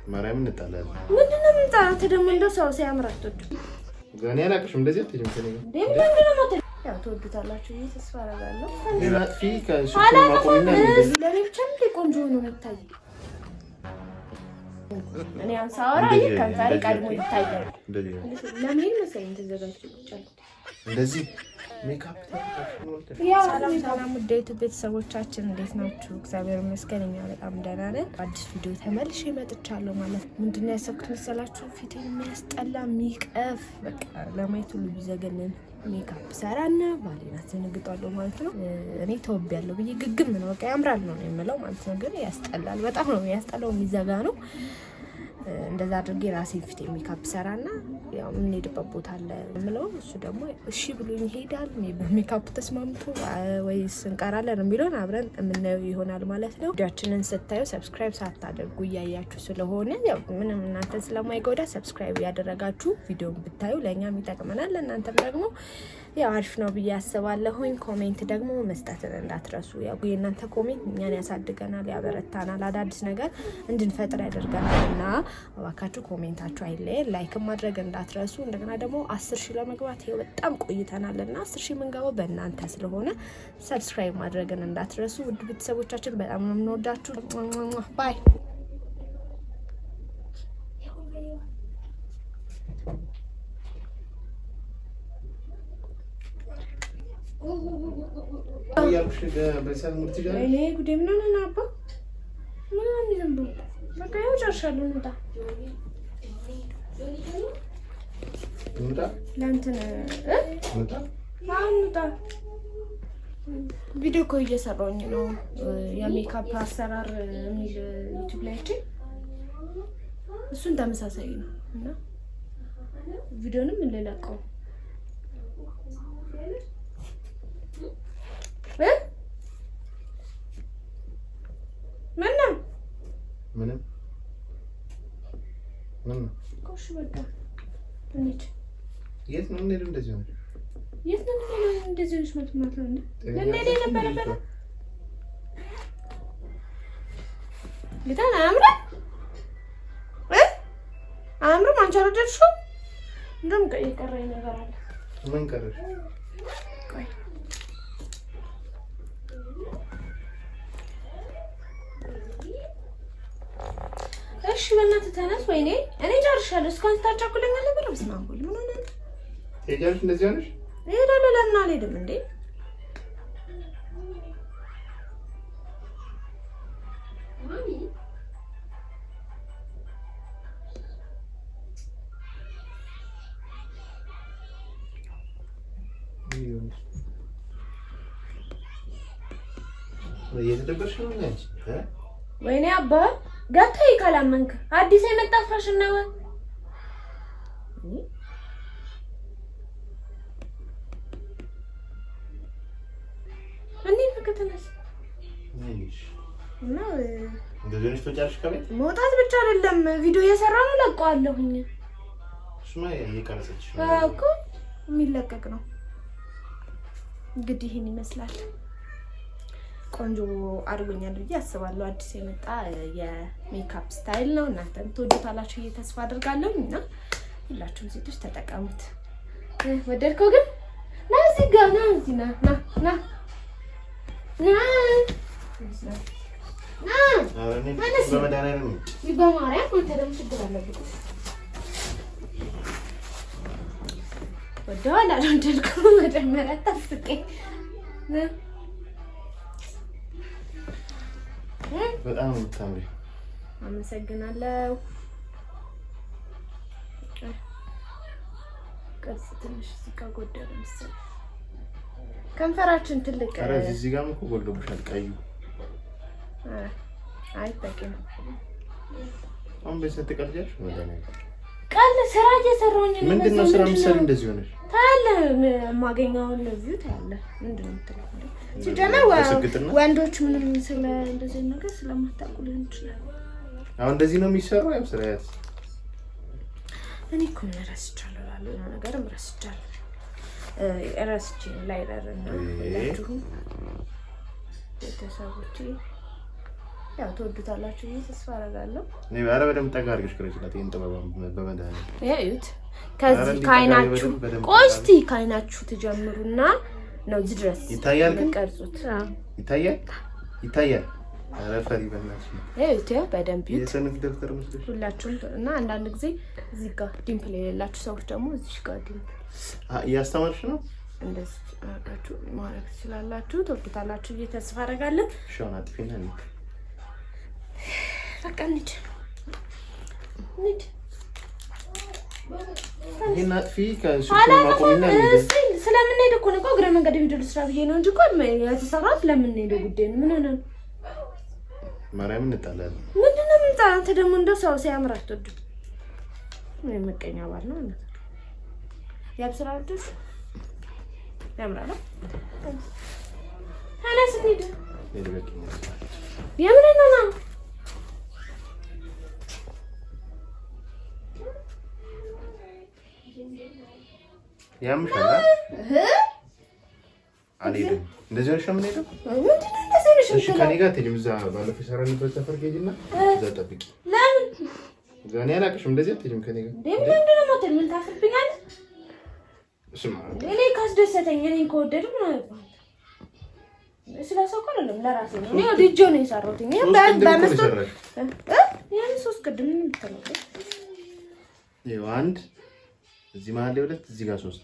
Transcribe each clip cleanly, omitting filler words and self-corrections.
ማርያም እንጣላለን። ምንድነው የምንጣላት ደግሞ? እንደው ሰው ሲያምራት ወድ ገና ያላቅሽም እንደዚህ አትይም ከኔ ምንድነው ማለት ያው ተወዱታላችሁ ይሄ ተስፋ አደርጋለሁ። ለራጥፊ ከሱቁ ማቆምና እንደዚህ ለኔ ብቻ እንደ ቆንጆ ነው የምታይ። እኔ አንሳወራ ይከንታሪ ቀድሞ ይታያል። እንደዚህ ለምን መሰለኝ ተዘጋጅቻለሁ። እንደዚህ ሜካፕ ተፈጥሮ ያው ሰላም ውዴት ቤተሰቦቻችን እንዴት ናችሁ? እግዚአብሔር ይመስገን እኛ በጣም ደህና ነን። አዲስ ቪዲዮ ተመልሼ መጥቻለሁ ማለት ነው። ምንድነው ያሰብኩት መሰላችሁ? ፊቴን የሚያስጠላ የሚቀፍ በቃ ለማየት ሁሉ ቢዘገንን ሜካፕ ሰራና ባሌና ዘንግጣለሁ ማለት ነው። እኔ ተወብያለሁ ብዬ ግግም ነው በቃ ያምራል ነው የምለው ማለት ነው። ግን ያስጠላል፣ በጣም ነው ያስጠላው፣ የሚዘጋ ነው። እንደዛ አድርጌ ራሴን ፊት ሜካፕ ሰራና ያው ምን ሄድበት ቦታ አለ የምለው እሱ ደግሞ እሺ ብሎኝ ይሄዳል። በሜካፕ ተስማምቶ ወይስ እንቀራለን የሚለውን አብረን የምናየው ይሆናል ማለት ነው። ቪዲዮአችንን ስታዩ ሰብስክራይብ ሳታደርጉ እያያችሁ ስለሆነ ያው ምንም እናንተን ስለማይጎዳ ሰብስክራይብ ያደረጋችሁ ቪዲዮን ብታዩ ለእኛም ይጠቅመናል፣ ለእናንተም ደግሞ ያው አሪፍ ነው ብዬ አስባለሁኝ። ኮሜንት ደግሞ መስጠትን እንዳትረሱ። ያው የእናንተ ኮሜንት እኛን ያሳድገናል፣ ያበረታናል፣ አዳዲስ ነገር እንድንፈጥር ያደርጋልና እባካችሁ ኮሜንታችሁ አይለየን። ላይክ ማድረግ እንዳትረሱ። እንደገና ደግሞ 10,000 ለመግባት ይሄው በጣም ቆይተናልና 10,000 የምንገባው በእናንተ ስለሆነ ሰብስክራይብ ማድረግን እንዳትረሱ። ውድ ቤተሰቦቻችን በጣም ነው የምንወዳችሁ። ባይ ያልኩሽ በሰል ሙርት ይላል። እኔ ጉዴ ምን ሆነ አባ? ምን ሆነ ዘንቡ? በቃ ያው ጨርሻለሁ። እንታ ለእንትን እንታ ቪዲዮ እኮ እየሰራሁኝ ነው። የሜካፕ አሰራር የሚል ዩቲዩብ ላይ አይቼ እሱን ተመሳሳይ ነው እና ቪዲዮንም እንለቀው ምንም ኮሽ በቃ እንዴ የት ነው እንዴ? እንደዚህ ነው የት ነው እንደዚህ ነው ማለት ነው እንዴ? ለኔ ነበር ለታና አምሮ ማንቻረደሽ እንደም ቀረኝ ነገር አለ። ምን ቀረሽ? ቆይ እሺ በእናትህ ተነስ። ወይኔ እኔ ጨርሻለሁ። እስካሁን ታጫኩለኛል ነበር። በስመ አብ ምን ሆነ? ትሄጃለሽ? እንደዚህ ሆነሽ? እሄዳለሁ። ለምን አልሄድም እንዴ? እየተደበርሽ ነው እንጂ ወይኔ አባ ገብተህ ካላመንክ አዲስ የመጣ ፋሽን ነው። እኔ ፈከተነስ እና እንደዚህ ነው ተጫርሽ ከቤት መውጣት ብቻ አይደለም ቪዲዮ እየሰራ ነው ለቀዋለሁኝ። እሱማ እየቀረጸች እኮ የሚለቀቅ ነው እንግዲህ ይሄን ይመስላል። ቆንጆ አድርጎኛል ብዬ አስባለሁ። አዲስ የመጣ የሜካፕ ስታይል ነው። እናንተም ትወዱታላችሁ ብዬ ተስፋ አደርጋለሁ እና ሁላችሁም ሴቶች ተጠቀሙት። ወደድከው ግን ና እዚህ ጋር ና እዚህ ና ና ና በመድኃኒዓለም በማርያም አንተ ደግሞ ችግር አለብህ። ወደዋል አልወደድኩም መጀመሪያ ታስቀኝ። በጣም ነው የምታምሪ። አመሰግናለሁ። ቅርጽ ትንሽ እዚህ ጋር ጎደለ መሰለኝ። ከንፈራችን ትልቅ ኧረ እዚህ ጋርም እኮ ጎልዶብሻል ቀዩ። አይ በቂም አሁን በሰት ቀልጃሽ ወደኔ ቀል ስራ እየሰራሁኝ ነው። ምንድነው ስራ ምሰል እንደዚህ ሆነሽ? ታያለህ የማገኘውን ቪው ታያለህ። ምንድነው የምትለው? ሲጀመር ወንዶች ምንም ስለ እንደዚህ ነገር ስለማታውቁ ሊሆን ይችላል። አሁን እንደዚህ ነው የሚሰራው። ያው ስራያት እኔ እኮ ረስቻለሁ ያለው ነገርም ረስቻለሁ። ረስቼ ላይረርና ሁላችሁም ቤተሰቦቼ ያው ተወዱታላችሁ ተስፋ አደርጋለሁ። እኔ ባረ በደምብ ጠጋ አድርገሽ ከረጭላት ይሄን ጥበባም በመዳን ያዩት ከዚህ ካይናችሁ ቆስቲ ካይናችሁ ተጀምሩና ነው እዚህ ድረስ ይታያል። ግን ቀርጹት ይታያል። አረፈሪ በእናትሽ ያዩት በደንብ ይዩት። የሰነፍ ደብተር መስለሽ ሁላችሁም እና አንዳንድ ጊዜ እዚህ ጋር ዲምፕል የሌላችሁ ሰዎች ደግሞ እዚህ ጋር ዲምፕል እያስተማርሽ ነው። እንደዚህ አቃችሁ ማድረግ ትችላላችሁ። ተወዱታላችሁ ተስፋ አደርጋለሁ። ሻውን አጥፊና ነው በቃ እንሂድ ይሄን አጥፊ ከሱቁ ማቆምና ስለምንሄድ እኮ ነው እግረ መንገድ ቪዲዮ ልስራ ብዬ ነው እንጂ እኮ የተሰራት ለምንሄደው ጉዳይ ነው። ምን ሆነ ማርያም እንጣላለን። ምንድን ነው የምንጣላው? አንተ ደግሞ እንደው ሰው ሲያምር አትወድም። ምን መቀኛ ባል ነው ማለት ነው። ያብስራ ልጅ ያምራል። ታናስ እንሂድ የምን ነው ያምሻል አልሄድም። እንደዚህ ነው የምንሄደው። ምንድን ነው እንደዚህ ነው? እሺ ከኔ ጋር ትሄጂም እዛ ባለፈው ሰራንበት ሰፈር ሄጂና እዛ ጠብቂ። ለምን እኔ አላውቅሽም። እንደዚህ አትሄጂም ከኔ ጋር ምንድን ነው የማትሄድ? ምን ታፍርብኛለህ? እኔ ካስደሰተኝ እኔ ከወደድኩ ነው አይባል ስለሰው እኮ አይደለም ለራሴ ነው። እኔ ወድጄ ነው የሰራሁት። እኔ በመስጠት ያን ሶስት ቅድም ምን ተነገረ? ይኸው አንድ እዚህ መሀል ላይ ሁለት እዚህ ጋር ሶስት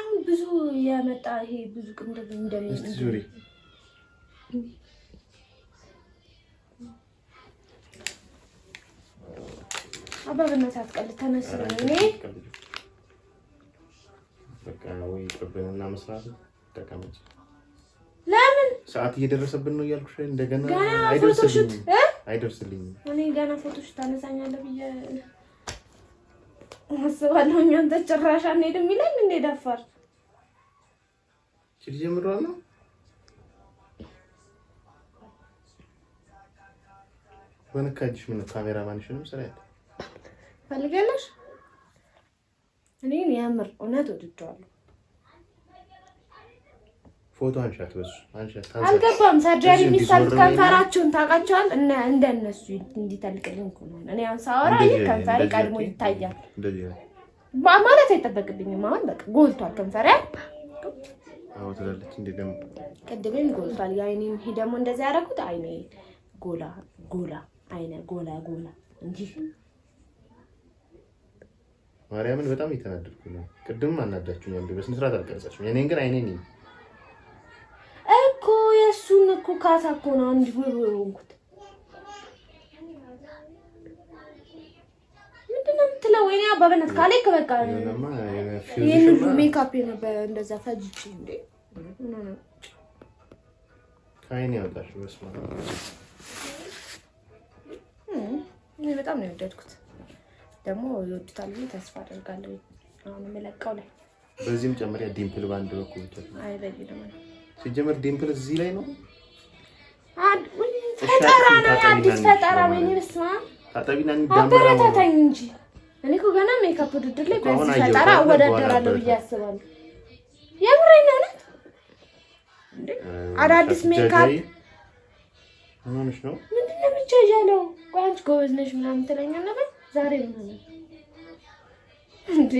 አሁን ብዙ ያመጣ ይሄ ብዙ ቅንድብ እንደሚል ዙሪ አባብነት አትቀልድ ተነስረኝ። እኔ በቃ ወይ ቅብንና መስራት ተቀመጭ። ለምን ሰዓት እየደረሰብን ነው እያልኩሽ እንደገና አይደርስልኝም። እኔ ገና ፎቶሽ ታነሳኛለህ ብዬ አስባለሁ። አንተ ጭራሽ አንሄድም ይለኝ እንደ ደፋር እቺ ጀምሯል ነው ወንካጅሽ ምን ካሜራማንሽንም ስራ ያለ ፈልገለሽ። እኔ ያምር እውነት ወድጄዋለሁ። ፎቶ አንሻት በሱ አንሻት አልገባም። ሰርጀሪ የሚሰሩት ከንፈራቸውን ታውቃቸዋል እና እንደነሱ እንዲተልቅልኝ እኮ ነው። እኔ አሁን ሳወራ ከንፈሬ ቀድሞ ይታያል ማለት አይጠበቅብኝም። አሁን በቃ ጎልቷል ከንፈሬ። አዎ ትላለች እንዴ ደግሞ ቅድምም ጎልቷል። የአይኔም ይሄ ደግሞ እንደዚህ ያደረኩት አይኔ ጎላ ጎላ አይኔ ጎላ ጎላ እንጂ ማርያምን በጣም እየተናደድኩ ነው። ቅድም አናዳችሁኝ እንዴ በስነ ስርዓት አልቀረጻችሁኝ። እኔን ግን አይኔ ነኝ እኮ የሱን እኮ ካሳ እኮ ነው እንጂ ወንኩት ምንድነው የምትለው? ወይኔ አባበነት ካለክ በቃ ይሄን ሁሉ ሜካፕ ነበር እንደዛ ፈጅቼ እንዴ ካይኔ ያወጣሽ በስማ እኔ በጣም ነው የወደድኩት። ደግሞ ይወዱታል ብዬ ተስፋ አደርጋለሁ። አሁን መለቀው ላይ በዚህም ጨምሪያ ዲምፕል ባንድ በኩል ተፈ አይ በዚህ ደግሞ ሲጀመር ዲምፕል እዚህ ላይ ነው ፈጠራ ነው አዲስ ፈጠራ ወይኔ በስማ ታጠቢና አበረታታኝ እንጂ እኔ እኮ ገና ሜካፕ ውድድር ላይ በዚህ ፈጠራ አወዳደራለሁ ብዬ አስባለሁ። የምሬን ነው እንዴ አዳዲስ ሜካፕ ምንሽ ነው ምንድነው ብቻያለው? ቋንጭ ጎበዝ ነሽ ምናምን ትለኛለህ ነበር ዛሬ ምን ነው እንዴ?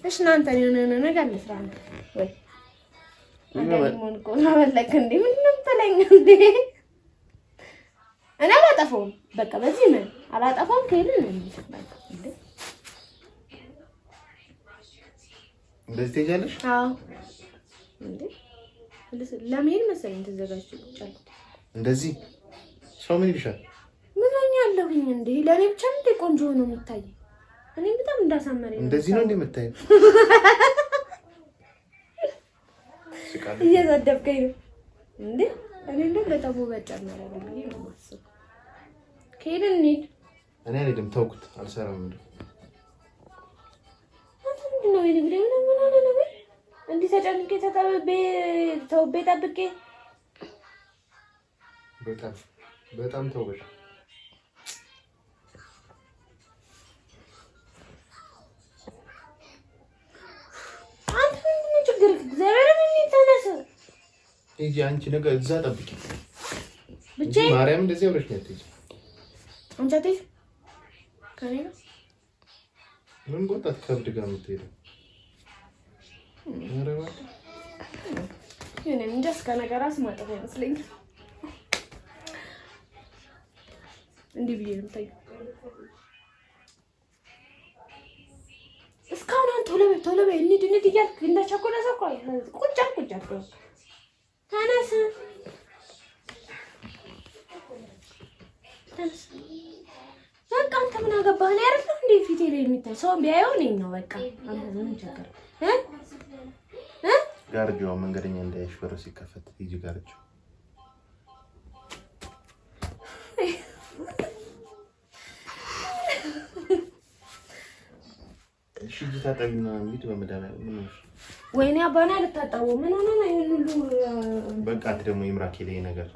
እሺ እናንተ የሆነ ነገር ልስራ ነው ወይ ምን ቆና በለክ እንዴ? ምንድነው ትለኝ እንዴ? እኔ አላጠፋውም። በቃ በዚህ ምን አላጠፋውም። ከሄድን እንዴ እንደዚህ ትሄጃለሽ? አዎ እንዴ ለምን መሰለኝ ተዘጋጅቻለሁ። እንደዚህ ሰው ምን ይልሻል? ምን ሆኛለሁኝ እንዴ? ለኔ ብቻ እንደ ቆንጆ ነው የሚታይ። እኔ በጣም እንዳሳመረኝ እንደዚህ ነው እንዴ የምታየው? እየዘደብከኝ ነው እንዴ? እኔ እንደው በጣም ውበት ጨመረልኝ ብዬ ነው የማስበው። ከሄድን እንሂድ። እኔ አልሄድም፣ ተውኩት፣ አልሰራም። እንዴ ምንድን ነው የነገረኝ? ምን ሆነ ነው እንዴ? ተጨንቄ ተውቤ ጠብቄ በጣም ተውበሽ። አንተ ምን ችግር እግዚአብሔር ምን ተነሳ ሂጂ አንቺ ነገር እዛ ጠብቂ ብቻ ማርያም እንደዚህ አብረሽ ነው ትሄጂ አንቺ አትሄጂ ከኔ ጋር ምን ቦታ ከብድ ጋር የምትሄደው ማርያም የኔ እንጃ እስከ ነገራስ ማጠፋ ይመስለኛል እንዲህ ብዬ ነው የምታየው እስካሁን ቶሎ በይ እንሂድ እያልክ እንዳቸኮለ ሰው እኮ ቁጭ አልኩ ተነስ በቃ አንተ ምን አገባህ ነው አይደል እንዴ ፊቴ ላይ የሚታይ ሰው ቢያየው ነኝ ነው በቃ አንተ ምን ቸገረ ጋርጆ መንገደኛ እንዳይሽፈር ሲከፈት ሂጂ ጋርጆ እሺ ታጠቢና እንዴ በመዳና ምን ነው ወይኔ አባና ልታጣው ምን ሆነ ነው ይሄን ሁሉ በቃ ደግሞ ይምራክ ይለኝ ነገር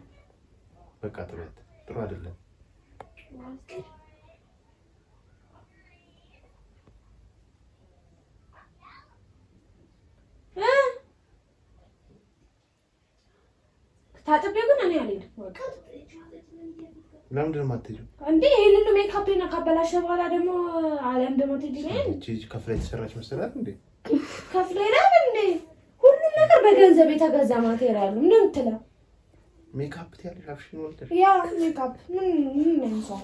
በቃ ጥሩ አይደለም ታጥቤ ግን እኔ አልሄድም በቃ ለምንድን ነው የማትሄጂው እንዴ ይሄን ሁሉ ሜካፕ እና ካበላሸ በኋላ ደግሞ አለም ደግሞ ትሄጂልኝ እቺ ከፍላ የተሰራች መሰላት እንዴ ከፍላ ይላል እንዴ ሁሉም ነገር በገንዘብ የተገዛ ማቴሪያል ምን እንትለው ሜካፕ ትያለሽ አፍሽን ወልተሽ ያ ሜካፕ ምን ነው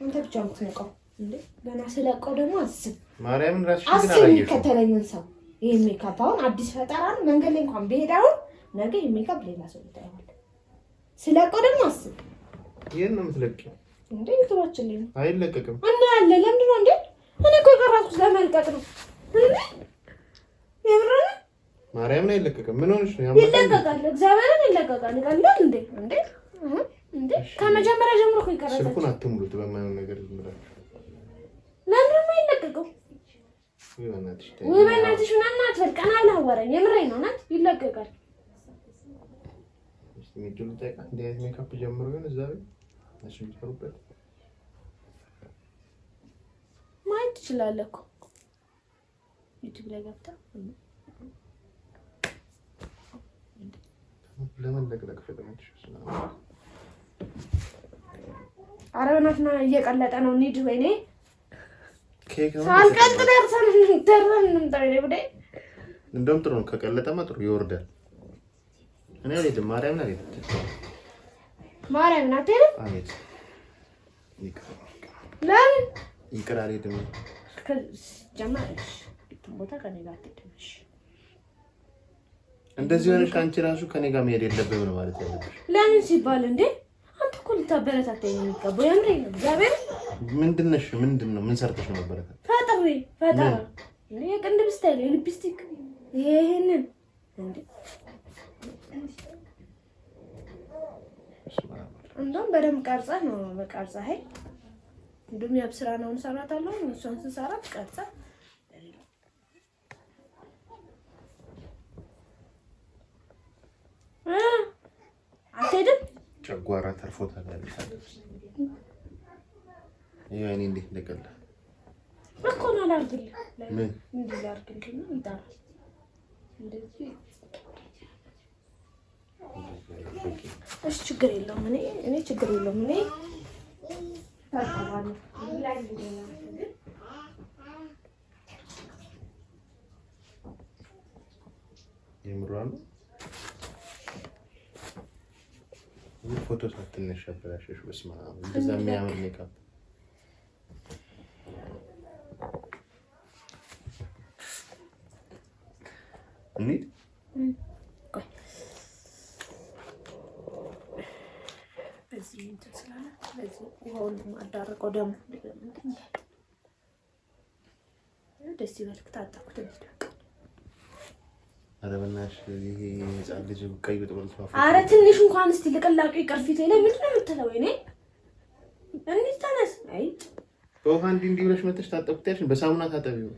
አንተ ብቻ የምትነቀው እንዴ ገና ስለቀው ደግሞ አስብ ማርያምን ራስሽ ግን አላየሽም አስብ ከተለኝን ሰው ይሄ ሜካፕ አሁን አዲስ ፈጠራን መንገድ ላይ እንኳን ቢሄዳው ነገ ይሄ ሜካፕ ሌላ ሰው ይታያል ስለቀው ደግሞ አስብ ይሄን ነው የምትለቂው እንዴ ይተዋችልኝ አይለቀቅም እና አለ ለምን ነው እንዴ እኔ እኮ የቀረጥኩት ለመልቀቅ ነው እንዴ የምረነ ማርያምን አይለቀቅም ምን ሆነሽ ነው ይለቀቃል እግዚአብሔርን ይለቀቃል ይላል እንዴ እንዴ ከመጀመሪያ ጀምሮ እኮ ይቀራል ስልኩን አትሙሉት በማይሆን ነገር ዝምራችሁ ለምን ነው የማይለቀቀው ወይ በእናትሽ ምናምን አትበልቀና አላወራኝ የምሬን ነው ናት ይለቀቃል ሚድሉ ታይቃ እንዴ ሜካፕ ጀምሮ ግን እዛ ላይ እሺ ይፈሩበት ማየት ትችላለህ እኮ ዩቲዩብ ላይ ገብታ ለምን ለቅለቅ ፈጠነች አረበናትና እየቀለጠ ነው እንሂድ ወይኔ ኬክ ነው ሳልቀልጥ ደርሰን እንምጣው ወደ እንደውም ጥሩ ነው ከቀለጠማ ጥሩ ይወርዳል እኔ አልሄድም ማርያምን አልሄድም ማርያምን አትሄድም አልሄድም ለምን ይቅር አልሄድም ጀማሽ ቦታ ከኔ ጋር አትሄድምሽ እንደዚህ ሆነሽ አንቺ ራሱ ከኔ ጋር መሄድ የለብህም ነው ማለት ያለብሽ ለምን ሲባል እንዴ አንተ እኮ ልታበረታታኝ ነው የሚገባው የምሬን ነው እግዚአብሔር ምንድነው ምን ሰርተሽ ነው መበረታት ፈጠራ የቅንድብ ስታይል የሊፕስቲክ ይሄንን እንዴ እንደውም በደምብ ቀርጸህ ነው በቀርጸህ አይ እንደውም ያብስራ ነው እንሰራታለሁ እሷን ስሰራ ቀርጸህ አትሄድም ጨጓራ ተርፎታል ያለሽ ያኔ እንዴት እንደቀለ እኮ ነው አላርግልህ ምን እንዴ ላርግልህ ነው ይጣራ እንደዚህ እሺ ችግር የለውም እኔ ችግር የለውም እኔ ታውቃለህ ላይ የምሯን ፎቶ ሳትነሽ አበላሽሽ በስመ አብ እንደዛ የሚያምር ሜካፕ እንዴ በዚህ እንትን ስላለ በዚህ ውሃውን አዳረቀው ደግሞ ደስ ይበልክ ታጣኩት እንዴ አረበናሽ ይሄ ህፃን ልጅ ቀይ በጥቁር ልብስ አረ ትንሽ እንኳን እስቲ ልቀላቁ ይቀርፊት ላይ ምንድን ነው የምትለው እኔ እንዴ ተነስ አይ በውሃ እንዲህ ብለሽ መተሽ ታጠብኩት በሳሙና ታጠቢው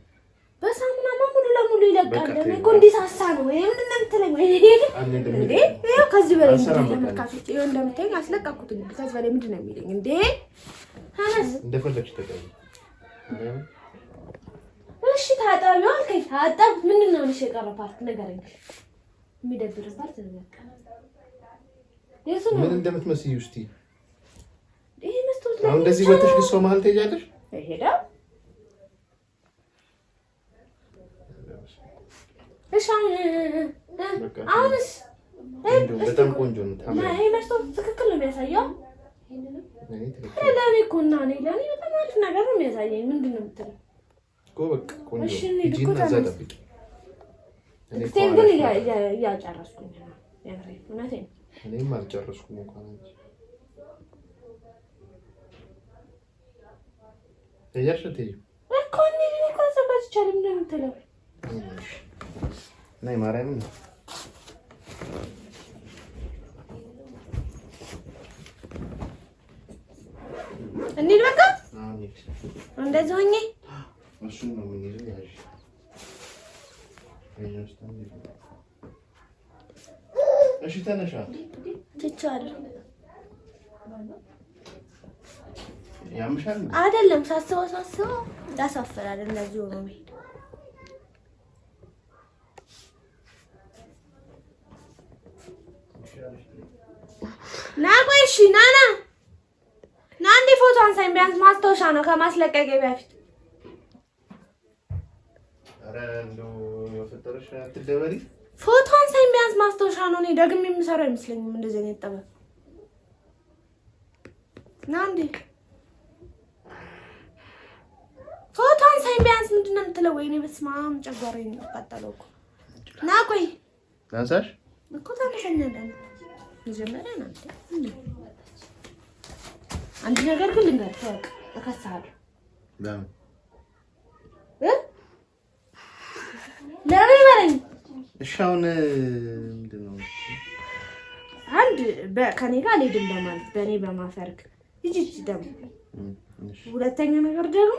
በሳሙና ሙሉ ለሙሉ ይለቃል እኮ እንዲሳሳ ነው ወይ ምንድን ነው የምትለኝ እንዴ ይሄው ከዚህ በላይ ተመልካቾች ይሄው እንደምታዩኝ አስለቀኩት እንዴ ከዚህ በላይ ምንድን ነው የሚለኝ እንዴ ተነስ እንደፈለግሽ ተቀበል እሺ ታጣሉ አልከኝ ታጣብ ምንድን ነው እሺ የቀረ ፓርት ንገረኝ የሚደብር ፓርት ነው ምን እንደምትመስይ እስቲ ይሄ መስቶት ላይ አሁን እንደዚህ ወጥሽ ልጅ ሰው መሀል ትሄጃለሽ? ሄዳ እሺ አሁንስ በጣም ቆንጆ ነው። ታምራ ይሄ መስቶት ትክክል ነው የሚያሳየው። ለኔ እኮ እና ለኔ በጣም አሪፍ ነገር ነው የሚያሳየኝ። ምንድን ነው የምትለው እኮ በቃ ቆንጆ ሂጂና እዛ ጠብቂ። ግን እያጨረስኩኝ ነው ያምረኝ። እውነቴን እኔም አልጨረስኩም እንኳን አንቺ እያሸተኝ እኮ እኔ እኮ አዘጋጅቻለሁ። ምንድን ነው የምትለው? ናይ ማርያምን እንሂድ በቃ እንደዚህ ሆኜ እሱን ነው የምንይዘው። እሺ ተነሻ ትቻለሁ። ያምሻል አይደለም ሳስበው ያሳፍራል። እንደዚህ ሆኖ መሄድ ና ቆይ እሺ ና እንዴ ፎቶ አንሳኝ ቢያንስ ማስታወሻ ነው ከማስለቀቄ በፊት። ኧረ እንደው የፈጠረሽ አትደበሪ። ፎቶ አንሳኝ ቢያንስ ማስታወሻ ነው። እኔ ደግሜ የምሰራው አይመስለኝም እንደዚህ አይነት ጥበብ። ና እንዴ ፎቶ አንሳኝ ቢያንስ። ምንድን ነው የምትለው? ወይኔ በስመ አብ ጨጓራዬን አቃጠለው እኮ። ና ቆይ ላንሳሽ እኮ ታነሳኛለህ። መጀመሪያ ነው እንዴ አንድ ነገር ግን ልንገርህ፣ ታውቅ እከስሃለሁ። ለምን ለምን በለኝ። እሺ አሁን ምንድን ነው አንድ ከኔ ጋር አልሄድም በማለት በእኔ በማፈርክ ሂጂ ደግሞ። ሁለተኛ ነገር ደግሞ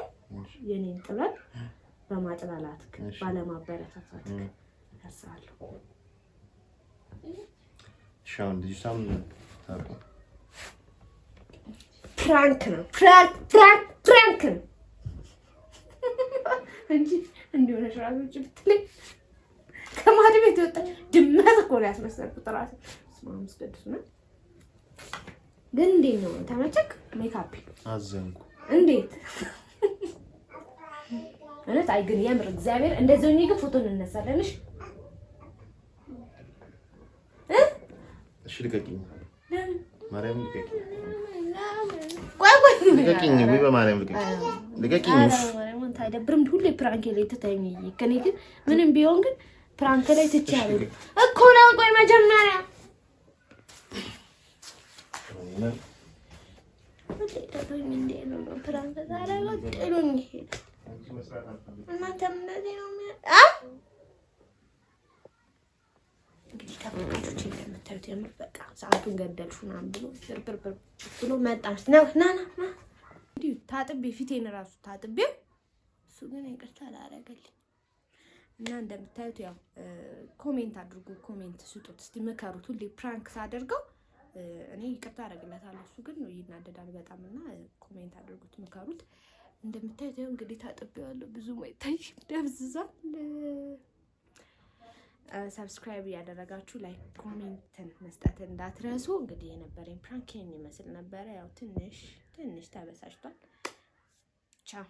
የኔን ጥበብ በማጥላላትክ ባለማበረታታት እከስሃለሁ። እሺ አሁን ልጅ ሳም ታውቃ ፕራንክ ነው ፕራንክ ነው እንጂ እንደሆነ ራሶች ብትለኝ ከማድ ቤት ወጣ ድመት እኮ ነው ያስመሰልኩት ራሴ። ስማምስ ቅዱስ ነው። ግን እንዴት ነው ተመቸክ? ሜካፕ አዘንኩ። እንዴት ማለት አይ ግን የምር እግዚአብሔር እንደዚህ ሆኜ ግን ፎቶ እንነሳለንሽ። እሺ ልቀቂኝ ማርያም ልቀቂኝ። ልቀቂኝ ወይ በማርያም ልቀቂኝ። ማርያም ታይደብርም ሁሌ ፕራንክ ላይ ተታይኝ። ከኔ ግን ምንም ቢሆን ግን ፕራንክ ላይ ትቻለሁ እኮ ነው። ቆይ መጀመሪያ ወጥቶኝ እንዴ ነው ፕራንክ ታረጋ ጥሩኝ ሄደ። እናንተም እንደዚህ ነው እንግዲህ ተመልካቾች እንደምታዩት የምር በቃ ሰዓቱን ገደልሽ ምናምን ብሎ ብር ብሎ መጣሽ ነው ና እንዴ ታጥቤ ፊቴን ራሱ ታጥቤ እሱ ግን ይቅርታ አላረገልኝ። እና እንደምታዩት ያው ኮሜንት አድርጉ፣ ኮሜንት ስጡት፣ እስቲ መከሩት። ሁሌ ፕራንክ ሳደርገው እኔ ይቅርታ አረግለታለሁ፣ እሱ ግን ይናደዳል በጣም። እና ኮሜንት አድርጉት፣ መከሩት። እንደምታዩት ያው እንግዲህ ታጥቤዋለሁ፣ ብዙም አይታይም ደብዝዟል። ሰብስክራይብ ያደረጋችሁ ላይክ ኮሜንትን መስጠት እንዳትረሱ። እንግዲህ የነበረኝ ፕራንክ ይመስል ነበረ። ያው ትንሽ ተበሳጭቷል። ቻው